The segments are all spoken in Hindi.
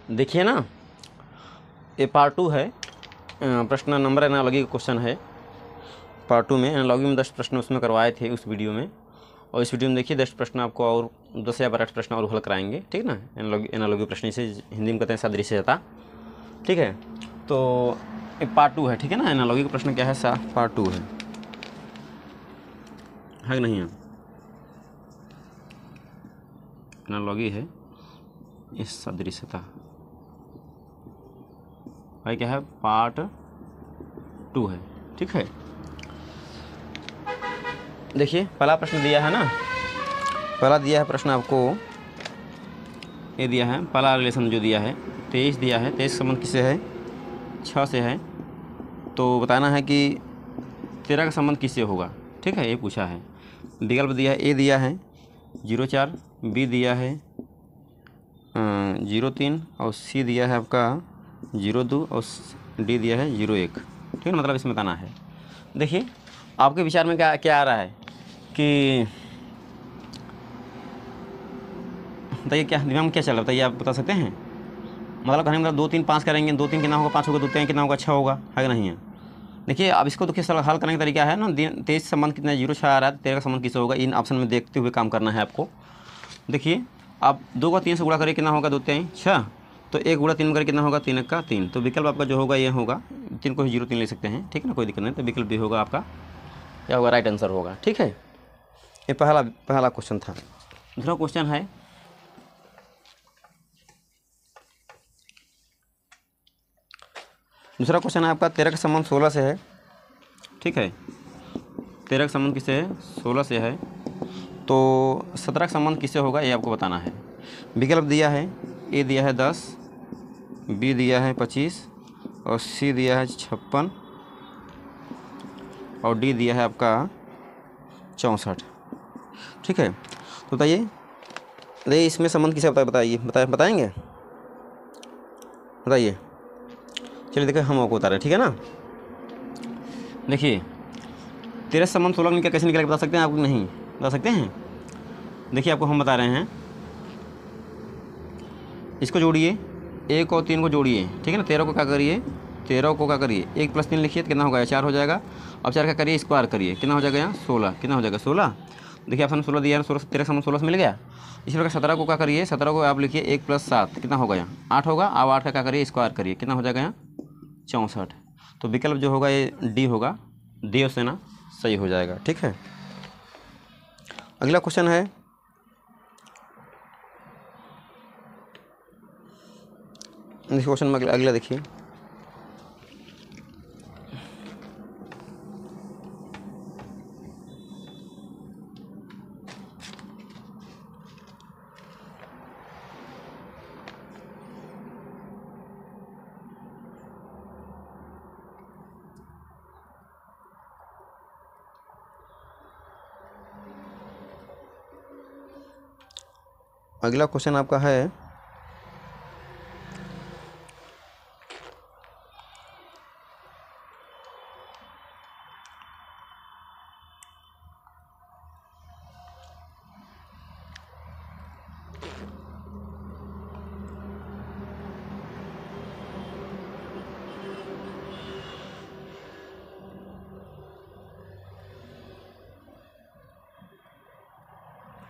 देखिए ना, ये पार्ट 2 है। प्रश्न नंबर एनालॉजी का क्वेश्चन है। पार्ट 2 में एनालॉजी में 10 प्रश्न उसमें करवाए थे उस वीडियो में, और इस वीडियो में देखिए 10 प्रश्न आपको और 10 या 12 प्रश्न और हल कराएंगे, ठीक है ना। एनालॉजी प्रश्न इसे हिंदी में कहते हैं सादृश्यता, ठीक है। तो ये पार्ट 2 है, ठीक है ना। एनालॉजी का प्रश्न क्या है, पार्ट 2 है कि नहीं है। एनालॉजी है इस सदृश्यता भाई, क्या है, पार्ट 2 है, ठीक है। देखिए पहला प्रश्न दिया है ना, पहला दिया है प्रश्न आपको, ये दिया है पहला रिलेशन जो दिया है 23 दिया है। 23 संबंध किससे है, 6 से है। तो बताना है कि 13 का संबंध किससे होगा, ठीक है, ये पूछा है। विकल्प दिया है, ए दिया है 0,4, बी दिया है 0,3 और सी दिया है आपका 0,2 और डी दिया है 0,1, ठीक है। मतलब इसमें बताना है। देखिए आपके विचार में क्या आ रहा है कि बताइए, क्या दिमाग में क्या चल रहा है, बताइए, आप बता सकते हैं। मतलब कहने मतलब 2, 3, 5 करेंगे, 2, 3 कितना होगा, 5 होगा, 2, 3 कितना होगा, 6 होगा, है कि नहीं है। देखिए अब इसको देखिए सर हल करने का तरीका है ना, 23 संबंध कितना 0,6 आ रहा है, 13 का संबंध किससे होगा, इन ऑप्शन में देखते हुए काम करना है आपको। देखिए आप 2 का 3 से गुणा करिए, कितना होगा, 2, 3, 6। तो 1 गुणा 3 करिए, कितना होगा, 3 का 3। तो विकल्प आपका जो होगा ये होगा, 3 को 0,3 ले सकते हैं, ठीक है ना, कोई दिक्कत नहीं। तो विकल्प भी होगा आपका, क्या होगा, राइट आंसर होगा, ठीक है। ये पहला क्वेश्चन था। दूसरा क्वेश्चन है, दूसरा क्वेश्चन है आपका 13 का संबंध 16 से है, ठीक है। 13 का संबंध किससे है, 16 से है। तो 17 का संबंध किससे होगा, ये आपको बताना है। विकल्प दिया है, ए दिया है 10, बी दिया है 25 और सी दिया है 56 और डी दिया है आपका 64, ठीक है। तो बताइए इसमें संबंध किसे बताइए, बताएंगे, बताइए। चलिए देखिए हम आपको बता रहे हैं, ठीक है ना। देखिए 13 संबंध 16 में क्या कैसे निकलेगा बता सकते हैं, आपको नहीं बता सकते हैं। देखिए आपको हम बता रहे हैं, इसको जोड़िए, 1 और 3 को जोड़िए, ठीक है ना। 13 को क्या करिए, 13 को क्या करिए, 1 + 3 लिखिए, कितना होगा, 4 हो जाएगा। अब 4 का करिए, स्क्वायर करिए, कितना हो जाएगा यहाँ, 16, कितना हो जाएगा, 16। देखिए ऑप्शन 16 दिया है, 16 13 संबंध 16 से मिल गया। इसी प्रकार 17 को क्या करिए, 17 को आप लिखिए 1 + 7, कितना होगा यहाँ, 8 होगा। अब 8 का क्या करिए, स्क्वायर करिए, कितना हो जाएगा यहाँ, 64। तो विकल्प जो होगा ये डी होगा, देव सेना सही हो जाएगा, ठीक है। अगला क्वेश्चन है, इस क्वेश्चन में अगला देखिए, अगला क्वेश्चन आपका है,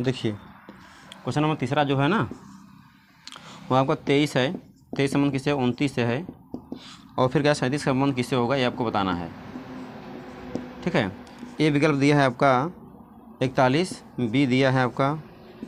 देखिए क्वेश्चन नंबर तीसरा जो है ना, वो आपका 23 है। 23 संबंध किससे, 29 से है। और फिर क्या 37 का संबंध किससे होगा, ये आपको बताना है, ठीक है। ए विकल्प दिया है आपका 41, बी दिया है आपका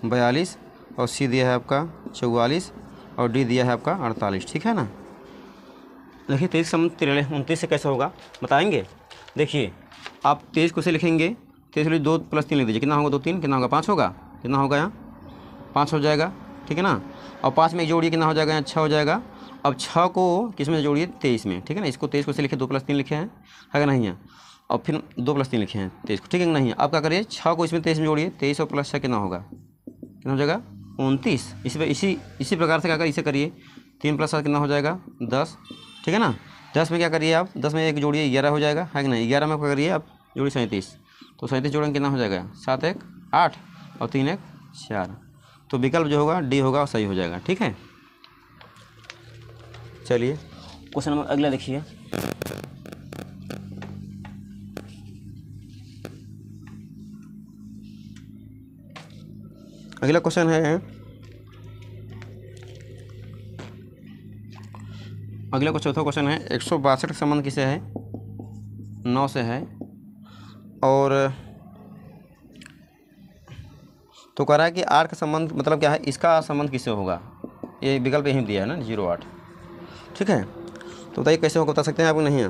42 और सी दिया है आपका 44 और डी दिया है आपका 48, ठीक है ना। देखिए 23 संबंध 29 से कैसे होगा बताएंगे। देखिए आप 23 को से लिखेंगे, 23 2 + 3 लिख दीजिए, कितना होगा, 2 3, कितना होगा, 5 होगा, कितना होगा यहाँ, 5 हो जाएगा, ठीक है ना। और 5 में एक जोड़िए, कितना हो जाएगा यहाँ, 6 हो जाएगा। अब 6 को किस में जोड़िए, 23 में, ठीक है ना। इसको 23 को से लिखे, 2 + 3 लिखे हैं, है कि नहीं है। और फिर 2 + 3 लिखे हैं 23 को, ठीक है नहीं है। अब क्या करिए, 6 को इसमें 23 में जोड़िए, 23 और +6 कितना होगा, कितना हो जाएगा, 29। इसी प्रकार से क्या करिए, इसे करिए, 3 + 7 कितना हो जाएगा, 10, ठीक है ना। 10 में क्या करिए आप, 10 में एक जोड़िए, 11 हो जाएगा, है कि नहीं। 11 में क्या करिए आप, जोड़िए 37, तो 37 जोड़ेंगे, कितना हो जाएगा, 7 1 8 और 3 1 4। तो विकल्प जो होगा डी होगा, सही हो जाएगा, ठीक है। चलिए क्वेश्चन नंबर अगला देखिए। अगला क्वेश्चन है, अगला चौथा क्वेश्चन है 162 का संबंध किससे है? 9 से है। और तो कह रहा है कि आर का संबंध मतलब क्या है, इसका संबंध किससे होगा? ये विकल्प यहीं दिया है ना 0-8। ठीक है, तो बताइए कैसे होगा, बता सकते हैं आप? नहीं है,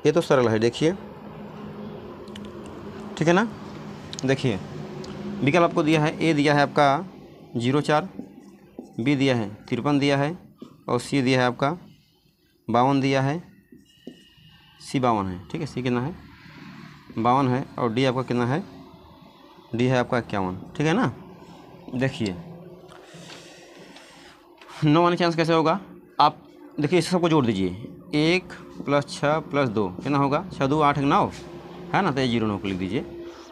ये तो सरल है, देखिए। ठीक है ना, देखिए विकल्प आपको दिया है, ए दिया है आपका 0-4, बी दिया है 53 दिया है, और सी दिया है आपका 52 दिया है, सी 52 है। ठीक है, सी कितना है? 52 है, और डी आपका कितना है? डी है आपका 51। ठीक है ना, देखिए 9 आने चांस कैसे होगा? आप देखिए इस सबको जोड़ दीजिए, 1 + 6 + 2 कितना होगा? 6 2 8 9 है ना, तो ये 0 9 को लिख दीजिए।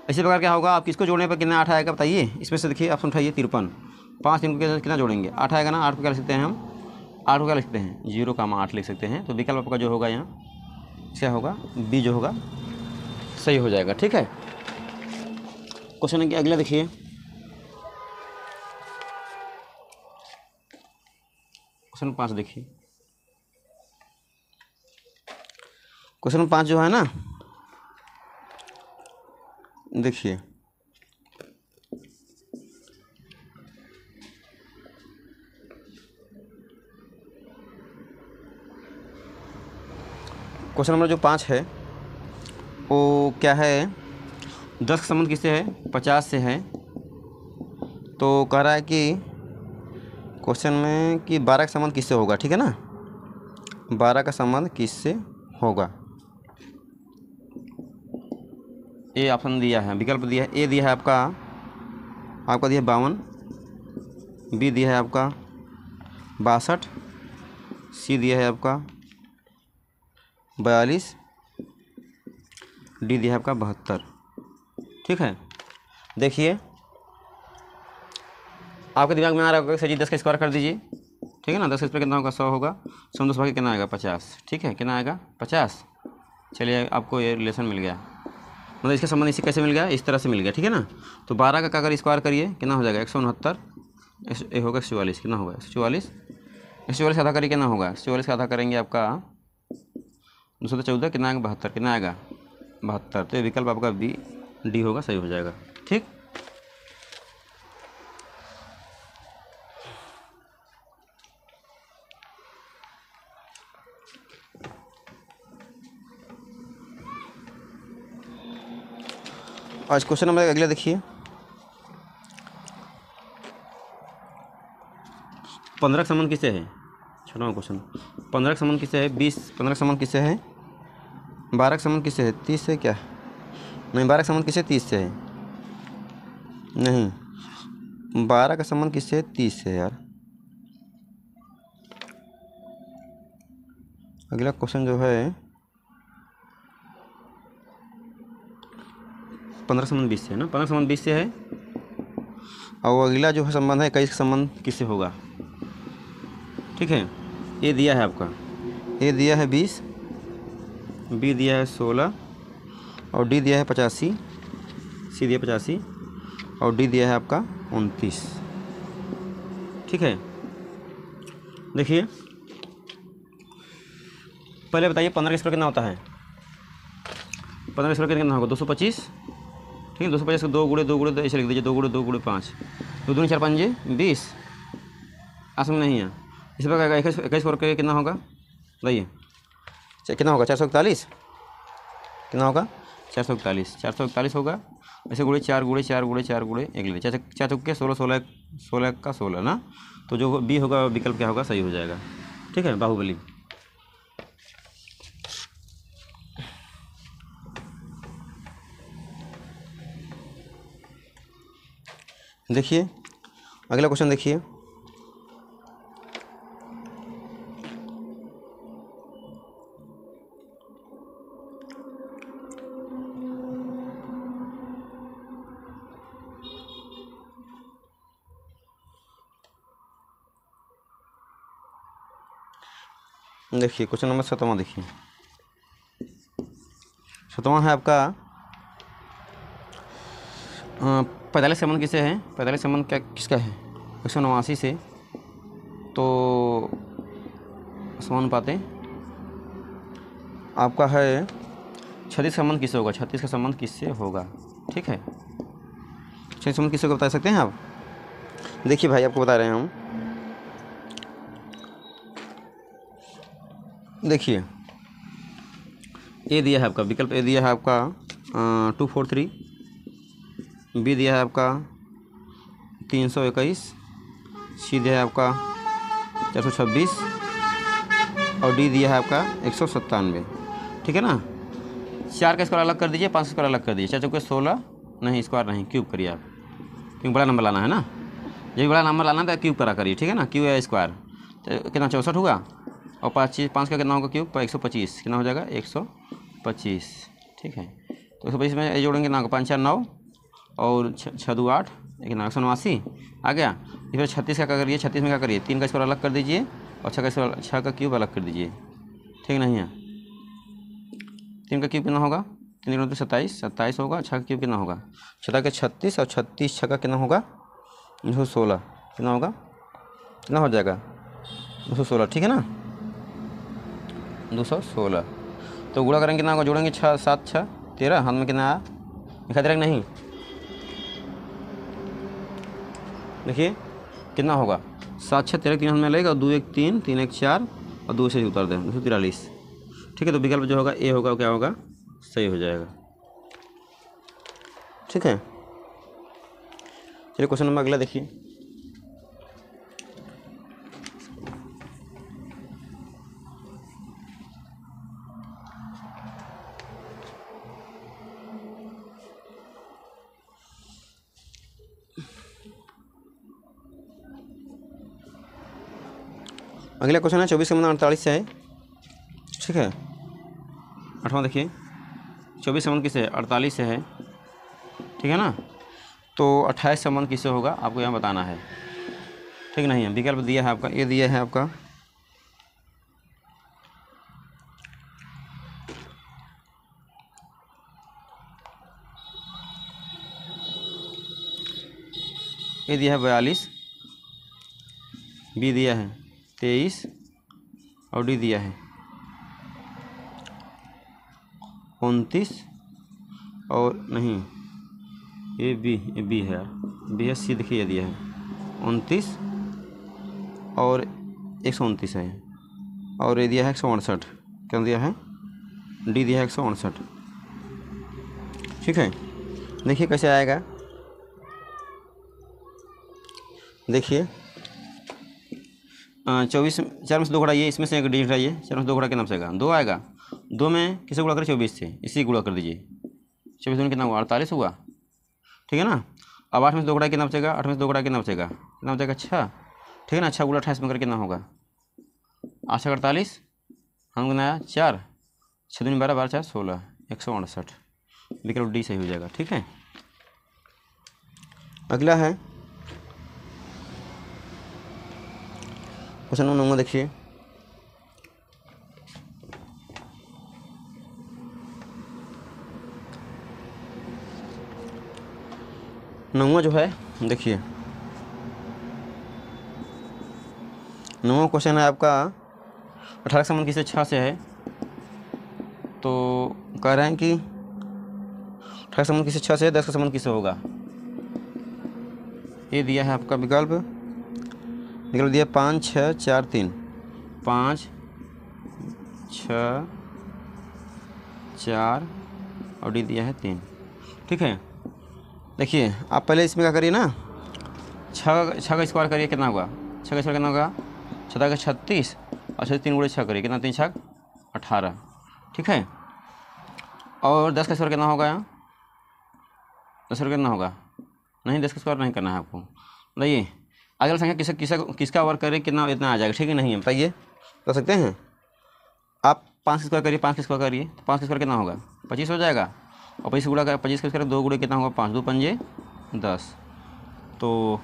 इसी प्रकार क्या होगा, आप किसको जोड़ने पर कितना 8 आएगा बताइए? इसमें से देखिए ऑप्शन उठाइए 53, 5 दिन को कितना जोड़ेंगे? 8 आएगा ना। 8 को क्या लिख सकते हैं हम? 8 को क्या लिख सकते हैं? 0,8 लिख सकते हैं। तो विकल्प आपका जो होगा यहाँ क्या होगा? बी जो होगा सही हो जाएगा। ठीक है, क्वेश्चन है अगला देखिए। क्वेश्चन 5 देखिए। क्वेश्चन 5 जो है ना, देखिए क्वेश्चन नंबर जो 5 है वो क्या है? 10 का संबंध किससे है? 50 से है। तो कह रहा है कि क्वेश्चन में कि 12 का संबंध किससे होगा? ठीक है ना, 12 का संबंध किससे होगा? ए ऑप्शन दिया है, विकल्प दिया है। ए दिया है आपका दिया है 52, बी दिया है आपका 62, सी दिया है आपका 42, डी दिया है आपका 72। ठीक है, देखिए आपके दिमाग में आ रहा होगा सर जी 10 का स्क्वायर कर दीजिए। ठीक है ना, 10 का स्क्वायर कितना होगा? 100 होगा। 100 10 भागे कितना आएगा? 50। ठीक है, कितना आएगा? 50। चलिए आपको ये रिलेशन मिल गया, मतलब इसका संबंध इसी कैसे मिल गया? इस तरह से मिल गया। ठीक है ना, तो 12 का अगर स्क्वायर करिए कितना हो जाएगा? 169, ये होगा 144। कितना होगा? 144। 144 आधा करिए कितना होगा? 144 का आधा करेंगे आपका 214, कितना आएगा? 72। कितना आएगा? 72। तो ये विकल्प आपका बी डी होगा, सही हो जाएगा। ठीक, आज क्वेश्चन नंबर अगला देखिए। 15 का संबंध किससे है? छोटा क्वेश्चन। 15 का संबंध किससे है? 15 का संबंध किससे है? 12 का संबंध किससे है? 30 से क्या? नहीं, 12 का संबंध किससे? 30 से है। नहीं, 12 का संबंध किससे है? 30 से है यार। अगला क्वेश्चन जो है 15 संबंध 20 से है ना, 15 संबंध 20 से है। और अगला जो है संबंध है 21 का संबंध किससे होगा? ठीक है, ए दिया है आपका, ए दिया है 20, बी दिया है 16, और डी दिया है 85, सी दिया 85, और डी दिया है आपका 29। ठीक है, देखिए पहले बताइए 15 का स्क्वायर कितना होता है? 15 का स्क्वायर कितना होगा? 225। ठीक है, 225 को 2 गुणे 2 गुणे ऐसे लिख दीजिए, 2 गुणे 2 गुणे 5, 2 दूनी 4 5 20। आसम नहीं है, इस प्रकार 21 करके कितना होगा? बताइए कितना होगा? 441। कितना होगा? 441। 441 होगा। ऐसे गुणे 4 गुणे 4 गुणे 4 गुणे 1 ले 4 4 चौके 16 16 16 का 16 ना, तो जो बी होगा विकल्प क्या होगा? सही हो जाएगा। ठीक है, बाहुबली। देखिए अगला क्वेश्चन देखिए। देखिए क्वेश्चन नंबर 7वां देखिए, 7वां है आपका 45 संबंध किसे है, 45 संबंध क्या किसका है 189 से, तो समानुपाते आपका है 36 संबंध किससे होगा, 36 का संबंध किससे होगा, ठीक है। 36 संबंध किससे होगा बता सकते हैं आप। देखिए भाई आपको बता रहे हैं हम, देखिए ए दिया है आपका, विकल्प ए दिया है आपका 243, बी दिया है आपका 321, सी दिया है आपका 426 और डी दिया है आपका 197, ठीक है ना। 4 का स्क्वायर अलग कर दीजिए, 5 का स्क्वायर अलग कर दीजिए, 4 चौके 16, नहीं स्क्वायर नहीं क्यूब करिए आप, क्योंकि बड़ा नंबर लाना है ना, जब बड़ा नंबर लाना है तो क्यूब करा करिए, ठीक है ना। क्यूब या स्क्वायर तो कितना 64 होगा, और 5 का कितना होगा क्यूब 125, कितना हो जाएगा 125, ठीक है। तो 125 में ये जोड़ेंगे ना 5 4 9 और 6 2 8, लेकिन 189 आ गया। फिर 36 का क्या करिए, 36 में क्या करिए 3 का स्क्वायर अलग कर दीजिए और 6 का क्यूब अलग कर दीजिए, ठीक नहीं है। 3 का क्यूब कितना होगा, 3 3 27, 27 होगा, 6 का क्यूब कितना होगा 6 का 36 और 36 6 का कितना होगा 216, कितना होगा कितना हो जाएगा 216, ठीक है ना 216। तो गुणा करेंगे कितना होगा, जोड़ेंगे 6 7 6 13, हाथ में कितना आया दिखा दे रहा नहीं, देखिए कितना होगा 7 6 13, 3 हाथ में लगेगा, 2 1 3 3 1 4 और 2 से उतार दें 243, ठीक है। तो विकल्प जो होगा ए होगा, क्या होगा सही हो जाएगा, ठीक है। चलिए क्वेश्चन नंबर अगला देखिए, अगला क्वेश्चन है 24 संबंध 48 से है, ठीक है। 8वां देखिए 24 संबंध किससे 48 से है, ठीक है ना। तो 28 संबंध किससे होगा आपको यहाँ बताना है, ठीक नहीं है। विकल्प दिया है आपका, ये दिया है आपका ए दिया है 42, बी दिया है 23 और डी दिया है 29 और नहीं ये बी है यार, बी है, सी देखिए ये दिया है 29 और 129 है, और ये दिया है 168, क्या दिया है डी दिया है 168, ठीक है। देखिए कैसे आएगा, देखिए 24 4 में से 2 घटाइए, इसमें से एक डी घटाइए, 4 में से 2 घटा के नाम से आएगा 2 आएगा, 2 में किसे गुणा करें 24 से, इसी गुणा कर दीजिए, 24 में कितना हुआ 48 हुआ, ठीक है ना। अब 8 में से 2 घटा के नाम से आएगा, 8 में से 2 घटा के नाम से आएगा, कितना हो जाएगा 6, ठीक है ना। 6 गुणा 28 में कर कितना होगा 8 48, हम बनाया 4 6 दूनी 12 12 4 16 168, विकल्प डी सही हो जाएगा, ठीक है। अगला है क्वेश्चन नंबर 9 देखिए, नौवां जो है देखिए, नौवां क्वेश्चन है आपका 18 संबंध किससे 6 से है, तो कह रहे हैं कि 18 संबंध किससे 6 से है, 10 का संबंध किससे होगा। ये दिया है आपका विकल्प दिया 5 6 4 3, 5 6 4 और डी दिया है 3, ठीक है। देखिए आप पहले इसमें क्या करिए ना, 6 का स्क्वायर करिए, कितना होगा 6 का स्क्वायर कितना होगा 6 का 36 और 36 3 गुणे 6 करिए, कितना 3 6 18, ठीक है। और 10 का स्क्वायर कितना होगा, 10 का कितना होगा, नहीं 10 का स्क्वायर नहीं करना है आपको, बताइए अगला संख्या किसका वर्ग करें कितना इतना आ जाएगा, ठीक है नहीं है, बताइए कर सकते हैं आप। 5 का स्क्वायर करिए, 5 का स्क्वायर करिए, तो 5 का स्क्वायर कितना होगा 25 हो जाएगा, और 25 गुणा 25 का स्क्वायर 2 गुणे कितना होगा 5 2 पंजे 10, तो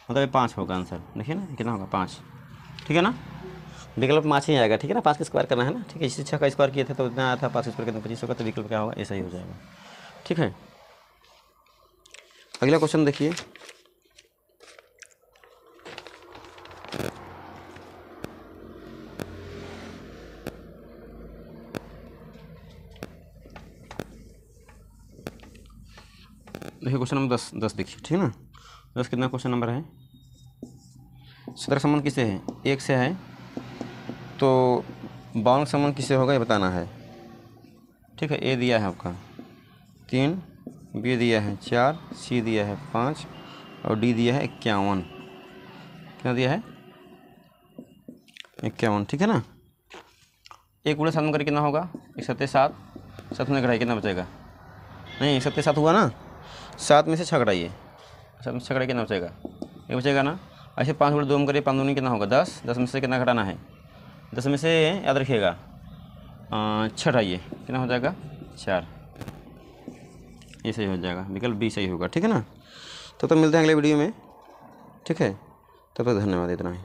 मतलब ये 5 होगा आंसर। देखिए ना कितना होगा 5, ठीक है ना। विकल्प 5 ही आएगा, ठीक है ना। 5 का स्क्वायर करना है ना, ठीक है। इसी 6 का स्क्वायर किए थे तो इतना आया था, 5 स्क्वायर कितना 25 होगा, तो विकल्प क्या होगा, ऐसा ही हो जाएगा, ठीक है। अगला क्वेश्चन देखिए, देखिए क्वेश्चन नंबर 10 देखिए, ठीक है ना। 10 कितना क्वेश्चन नंबर है, सतर्क संबंध किससे है, 1 से है, तो बाउंड संबंध किससे होगा ये बताना है, ठीक है। ए दिया है आपका 3, बी दिया है 4, सी दिया है 5 और डी दिया है 51। कितना दिया है, 51, ठीक है ना। एक उड़े 7 में करके कितना होगा, 1 7 7, 7 में घटाइए कितना बचेगा, नहीं 1 7 7 हुआ ना, 7 में से 6 घटाइए, 7 में से 6 घटाइए कितना बचेगा, ये बचेगा ना। ऐसे 5 गुणे 2 में करिए, 5 दूनी कितना होगा 10, 10 में से कितना घटाना है, 10 में से याद रखिएगा 6 हटाइए कितना हो जाएगा 4, ये सही हो जाएगा, विकल्प बी सही होगा, ठीक है ना। तो मिलते हैं अगले वीडियो में, ठीक है। तब तक धन्यवाद, इतना ही।